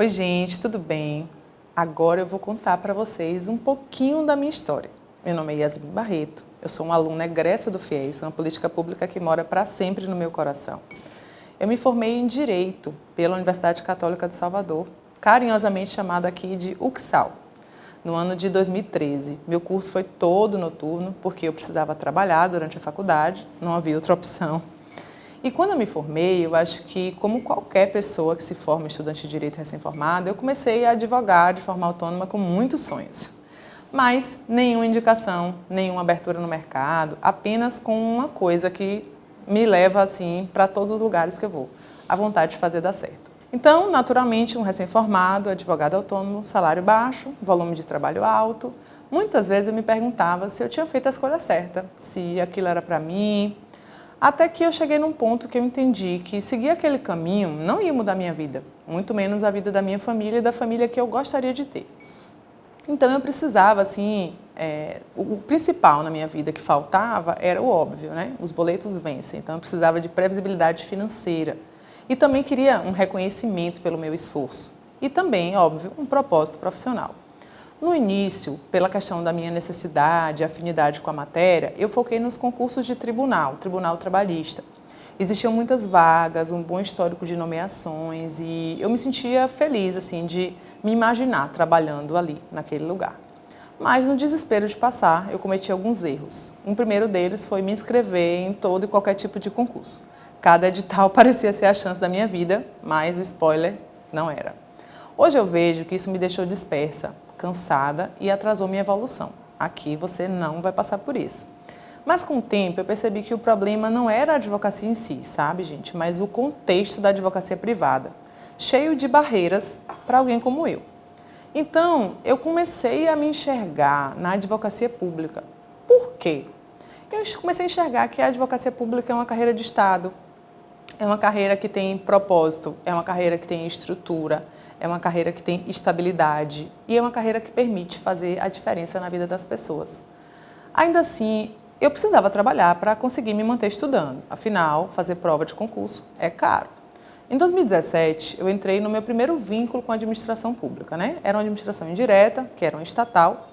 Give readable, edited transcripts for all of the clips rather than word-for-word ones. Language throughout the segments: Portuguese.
Oi, gente, tudo bem? Agora eu vou contar para vocês um pouquinho da minha história. Meu nome é Yasmin Barreto, eu sou uma aluna egressa do FIES, uma política pública que mora para sempre no meu coração. Eu me formei em Direito pela Universidade Católica de Salvador, carinhosamente chamada aqui de UCSAL, no ano de 2013. Meu curso foi todo noturno, porque eu precisava trabalhar durante a faculdade, não havia outra opção. E quando eu me formei, eu acho que, como qualquer pessoa que se forma estudante de Direito recém-formada, eu comecei a advogar de forma autônoma com muitos sonhos. Mas nenhuma indicação, nenhuma abertura no mercado, apenas com uma coisa que me leva assim para todos os lugares que eu vou, a vontade de fazer dar certo. Então, naturalmente, um recém-formado, advogado autônomo, salário baixo, volume de trabalho alto. Muitas vezes eu me perguntava se eu tinha feito a escolha certa, se aquilo era para mim. Até que eu cheguei num ponto que eu entendi que seguir aquele caminho não ia mudar minha vida, muito menos a vida da minha família e da família que eu gostaria de ter. Então eu precisava, assim, o principal na minha vida que faltava era o óbvio, né? Os boletos vencem, então eu precisava de previsibilidade financeira. E também queria um reconhecimento pelo meu esforço. E também, óbvio, um propósito profissional. No início, pela questão da minha necessidade, afinidade com a matéria, eu foquei nos concursos de tribunal trabalhista. Existiam muitas vagas, um bom histórico de nomeações e eu me sentia feliz assim de me imaginar trabalhando ali, naquele lugar. Mas no desespero de passar, eu cometi alguns erros. Um primeiro deles foi me inscrever em todo e qualquer tipo de concurso. Cada edital parecia ser a chance da minha vida, mas o spoiler não era. Hoje eu vejo que isso me deixou dispersa, cansada e atrasou minha evolução. Aqui você não vai passar por isso. Mas com o tempo eu percebi que o problema não era a advocacia em si, sabe, gente? Mas o contexto da advocacia privada, cheio de barreiras para alguém como eu. Então, eu comecei a me enxergar na advocacia pública. Por quê? Eu comecei a enxergar que a advocacia pública é uma carreira de Estado, é uma carreira que tem propósito, é uma carreira que tem estrutura, é uma carreira que tem estabilidade e é uma carreira que permite fazer a diferença na vida das pessoas. Ainda assim, eu precisava trabalhar para conseguir me manter estudando. Afinal, fazer prova de concurso é caro. Em 2017, eu entrei no meu primeiro vínculo com a administração pública, né? Era uma administração indireta, que era uma estatal,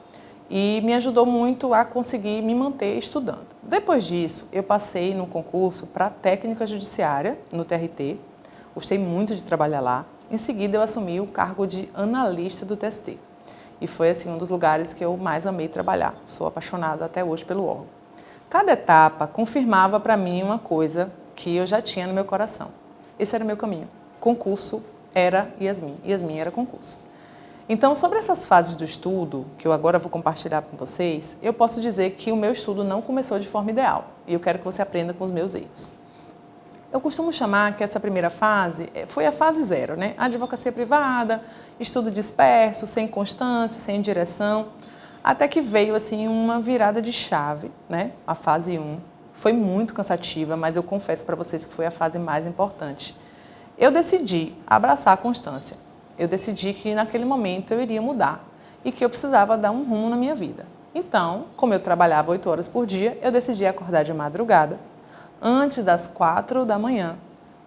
e me ajudou muito a conseguir me manter estudando. Depois disso, eu passei no concurso para técnica judiciária, no TRT. Gostei muito de trabalhar lá. Em seguida, eu assumi o cargo de analista do TST. E foi assim um dos lugares que eu mais amei trabalhar. Sou apaixonada até hoje pelo órgão. Cada etapa confirmava para mim uma coisa que eu já tinha no meu coração. Esse era o meu caminho. Concurso era Yasmin. Yasmin era concurso. Então, sobre essas fases do estudo, que eu agora vou compartilhar com vocês, eu posso dizer que o meu estudo não começou de forma ideal. E eu quero que você aprenda com os meus erros. Eu costumo chamar que essa primeira fase foi a fase zero, né? A advocacia privada, estudo disperso, sem constância, sem direção, até que veio assim uma virada de chave, né? A fase 1. Foi muito cansativa, mas eu confesso para vocês que foi a fase mais importante. Eu decidi abraçar a constância. Eu decidi que naquele momento eu iria mudar e que eu precisava dar um rumo na minha vida. Então, como eu trabalhava 8 horas por dia, eu decidi acordar de madrugada, antes das 4 da manhã,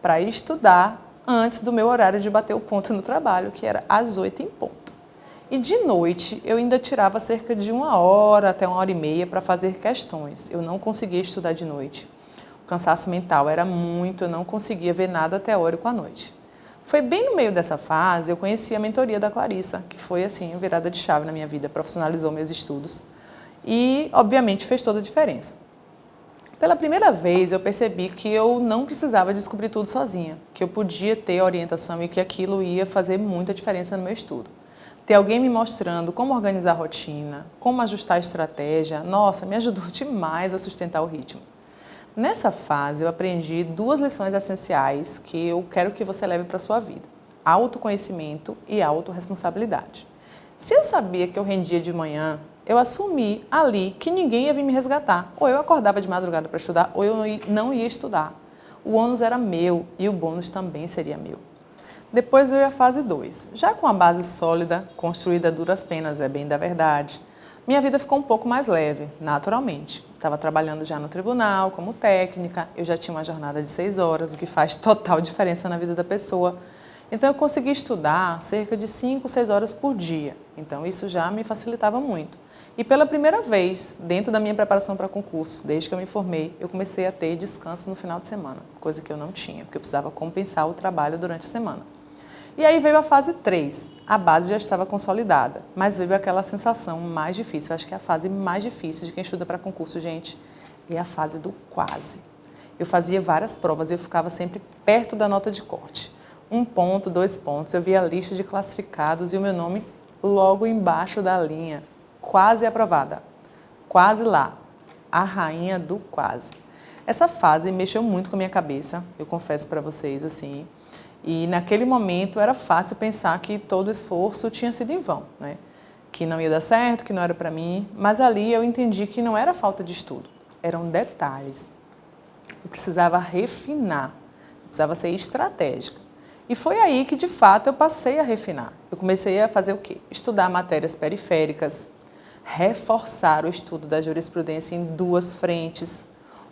para estudar antes do meu horário de bater o ponto no trabalho, que era às 8 em ponto. E de noite eu ainda tirava cerca de 1 hora até 1 hora e meia para fazer questões. Eu não conseguia estudar de noite. O cansaço mental era muito, eu não conseguia ver nada teórico à noite. Foi bem no meio dessa fase eu conheci a mentoria da Clarissa, que foi assim, a virada de chave na minha vida, profissionalizou meus estudos e, obviamente, fez toda a diferença. Pela primeira vez eu percebi que eu não precisava descobrir tudo sozinha, que eu podia ter orientação e que aquilo ia fazer muita diferença no meu estudo. Ter alguém me mostrando como organizar a rotina, como ajustar a estratégia, nossa, me ajudou demais a sustentar o ritmo. Nessa fase eu aprendi 2 lições essenciais que eu quero que você leve para a sua vida: autoconhecimento e autorresponsabilidade. Se eu sabia que eu rendia de manhã, eu assumi ali que ninguém ia vir me resgatar. Ou eu acordava de madrugada para estudar, ou eu não ia estudar. O ônus era meu e o bônus também seria meu. Depois veio a fase 2. Já com a base sólida, construída a duras penas, é bem da verdade, minha vida ficou um pouco mais leve, naturalmente. Estava trabalhando já no tribunal, como técnica, eu já tinha uma jornada de 6 horas, o que faz total diferença na vida da pessoa. Então eu consegui estudar cerca de 5, 6 horas por dia. Então isso já me facilitava muito. E pela primeira vez, dentro da minha preparação para concurso, desde que eu me formei, eu comecei a ter descanso no final de semana, coisa que eu não tinha, porque eu precisava compensar o trabalho durante a semana. E aí veio a fase 3. A base já estava consolidada, mas veio aquela sensação mais difícil. Eu acho que é a fase mais difícil de quem estuda para concurso, gente, é a fase do quase. Eu fazia várias provas e eu ficava sempre perto da nota de corte. 1 ponto, 2 pontos, eu via a lista de classificados e o meu nome logo embaixo da linha. Quase aprovada. Quase lá. A rainha do quase. Essa fase mexeu muito com a minha cabeça, eu confesso para vocês, assim. E naquele momento era fácil pensar que todo o esforço tinha sido em vão, né? Que não ia dar certo, que não era para mim. Mas ali eu entendi que não era falta de estudo, eram detalhes. Eu precisava refinar, eu precisava ser estratégica. E foi aí que, de fato, eu passei a refinar. Eu comecei a fazer o quê? Estudar matérias periféricas, reforçar o estudo da jurisprudência em 2 frentes.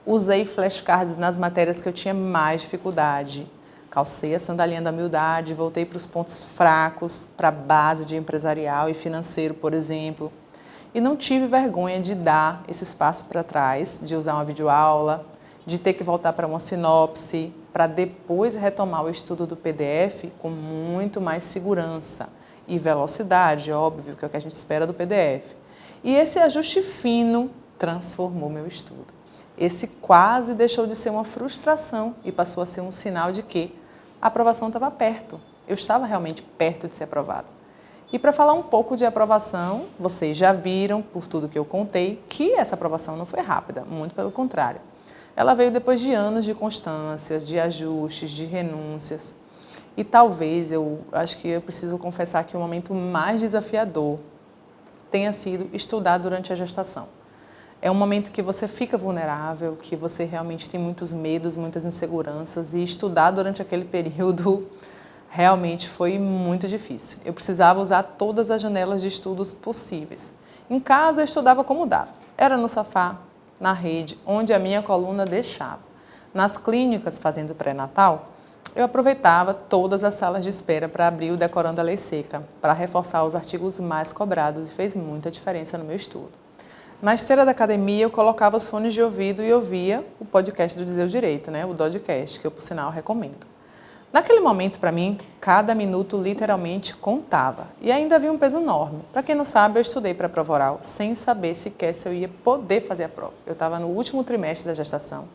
Usei flashcards nas matérias que eu tinha mais dificuldade. Calcei a sandalinha da humildade, voltei para os pontos fracos, para a base de empresarial e financeiro, por exemplo. E não tive vergonha de dar esse espaço para trás, de usar uma videoaula, de ter que voltar para uma sinopse, para depois retomar o estudo do PDF com muito mais segurança e velocidade, óbvio, que é o que a gente espera do PDF. E esse ajuste fino transformou meu estudo. Esse quase deixou de ser uma frustração e passou a ser um sinal de que a aprovação estava perto. Eu estava realmente perto de ser aprovada. E para falar um pouco de aprovação, vocês já viram, por tudo que eu contei, que essa aprovação não foi rápida, muito pelo contrário. Ela veio depois de anos de constâncias, de ajustes, de renúncias. E talvez, eu acho que eu preciso confessar que o momento mais desafiador tenha sido estudar durante a gestação. É um momento que você fica vulnerável, que você realmente tem muitos medos, muitas inseguranças, e estudar durante aquele período realmente foi muito difícil. Eu precisava usar todas as janelas de estudos possíveis. Em casa eu estudava como dava. Era no sofá, na rede, onde a minha coluna deixava. Nas clínicas, fazendo pré-natal, eu aproveitava todas as salas de espera para abrir o Decorando a Lei Seca, para reforçar os artigos mais cobrados, e fez muita diferença no meu estudo. Na esteira da academia, eu colocava os fones de ouvido e ouvia o podcast do Dizer o Direito, né? O Dodcast, que eu, por sinal, recomendo. Naquele momento, para mim, cada minuto literalmente contava. E ainda havia um peso enorme. Para quem não sabe, eu estudei para a prova oral sem saber sequer se eu ia poder fazer a prova. Eu estava no último trimestre da gestação.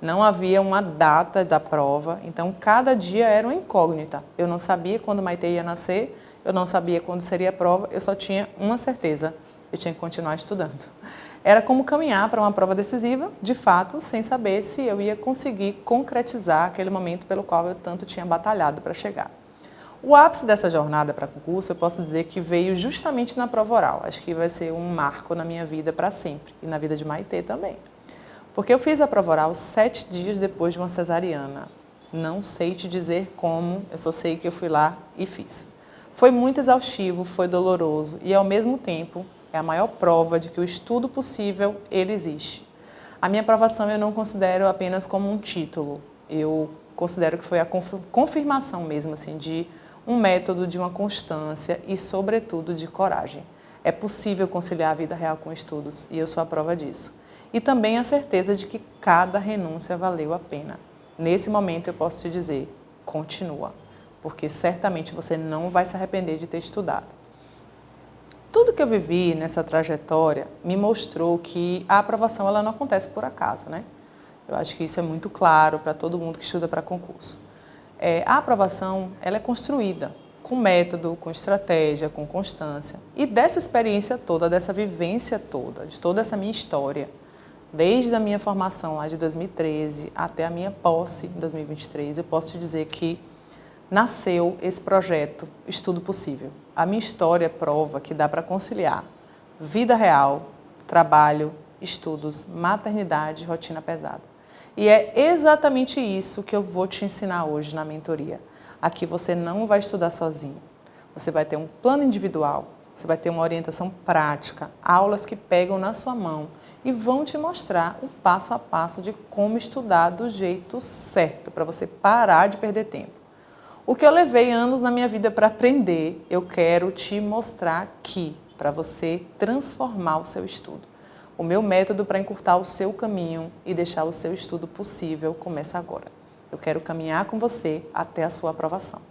Não havia uma data da prova, então cada dia era uma incógnita. Eu não sabia quando Maitê ia nascer, eu não sabia quando seria a prova, eu só tinha uma certeza: eu tinha que continuar estudando. Era como caminhar para uma prova decisiva, de fato, sem saber se eu ia conseguir concretizar aquele momento pelo qual eu tanto tinha batalhado para chegar. O ápice dessa jornada para concurso, eu posso dizer que veio justamente na prova oral. Acho que vai ser um marco na minha vida para sempre, e na vida de Maitê também. Porque eu fiz a prova oral 7 dias depois de uma cesariana. Não sei te dizer como, eu só sei que eu fui lá e fiz. Foi muito exaustivo, foi doloroso e, ao mesmo tempo, é a maior prova de que o estudo possível, ele existe. A minha aprovação eu não considero apenas como um título. Eu considero que foi a confirmação mesmo, assim, de um método, de uma constância e, sobretudo, de coragem. É possível conciliar a vida real com estudos e eu sou a prova disso. E também a certeza de que cada renúncia valeu a pena. Nesse momento eu posso te dizer, continua, porque certamente você não vai se arrepender de ter estudado. Tudo que eu vivi nessa trajetória me mostrou que a aprovação ela não acontece por acaso, né? Eu acho que isso é muito claro para todo mundo que estuda para concurso. A aprovação ela é construída com método, com estratégia, com constância. E dessa experiência toda, dessa vivência toda, de toda essa minha história, desde a minha formação lá de 2013 até a minha posse em 2023, eu posso te dizer que nasceu esse projeto Estudo Possível. A minha história prova que dá para conciliar vida real, trabalho, estudos, maternidade e rotina pesada. E é exatamente isso que eu vou te ensinar hoje na mentoria. Aqui você não vai estudar sozinho. Você vai ter um plano individual, você vai ter uma orientação prática, aulas que pegam na sua mão e vão te mostrar o passo a passo de como estudar do jeito certo, para você parar de perder tempo. O que eu levei anos na minha vida para aprender, eu quero te mostrar aqui, para você transformar o seu estudo. O meu método para encurtar o seu caminho e deixar o seu estudo possível começa agora. Eu quero caminhar com você até a sua aprovação.